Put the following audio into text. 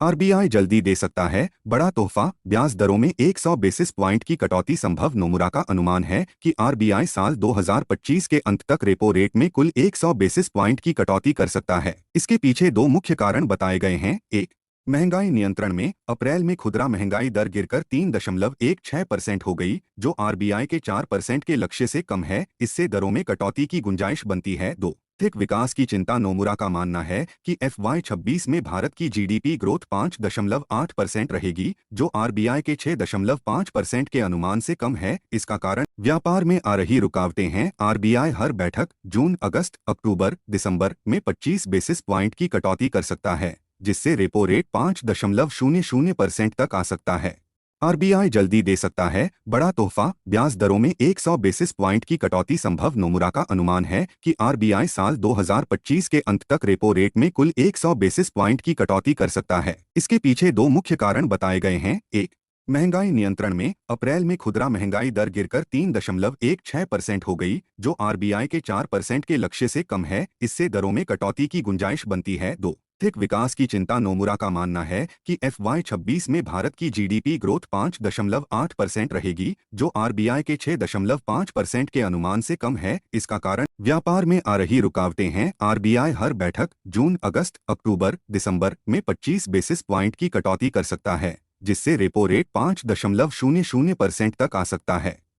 RBI जल्दी दे सकता है बड़ा तोहफा, ब्याज दरों में 100 बेसिस पॉइंट की कटौती संभव। नोमुरा का अनुमान है कि आरबीआई साल 2025 के अंत तक रेपो रेट में कुल 100 बेसिस पॉइंट की कटौती कर सकता है। इसके पीछे दो मुख्य कारण बताए गए हैं। एक, महंगाई नियंत्रण में अप्रैल में खुदरा महंगाई दर गिरकर 3.16% हो गई, जो आरबीआई के 4% के लक्ष्य से कम है। इससे दरों में कटौती की गुंजाइश बनती है। दो, आर्थिक विकास की चिंता। नोमुरा का मानना है कि FY26 में भारत की जीडीपी ग्रोथ 5.8% रहेगी, जो आरबीआई के 6.5% के अनुमान से कम है। इसका कारण व्यापार में आ रही रुकावटें हैं। आरबीआई हर बैठक जून, अगस्त, अक्टूबर, दिसंबर में 25 बेसिस पॉइंट की कटौती कर सकता है, जिससे रेपो रेट 5.00% तक आ सकता है। आरबीआई जल्दी दे सकता है बड़ा तोहफा, ब्याज दरों में 100 बेसिस पॉइंट की कटौती संभव। नोमुरा का अनुमान है कि आरबीआई साल 2025 के अंत तक रेपो रेट में कुल 100 बेसिस पॉइंट की कटौती कर सकता है। इसके पीछे दो मुख्य कारण बताए गए हैं। एक, महंगाई नियंत्रण में अप्रैल में खुदरा महंगाई दर गिरकर 3.16% हो गई, जो आरबीआई के 4% के लक्ष्य से कम है। इससे दरों में कटौती की गुंजाइश बनती है। दो, आर्थिक विकास की चिंता। नोमुरा का मानना है कि FY26 में भारत की जीडीपी ग्रोथ 5.8% रहेगी, जो आरबीआई के 6.5% के अनुमान से कम है। इसका कारण व्यापार में आ रही रुकावटें हैं। आरबीआई हर बैठक जून, अगस्त, अक्टूबर, दिसंबर में 25 बेसिस पॉइंट की कटौती कर सकता है, जिससे रेपो रेट 5.00% तक आ सकता है।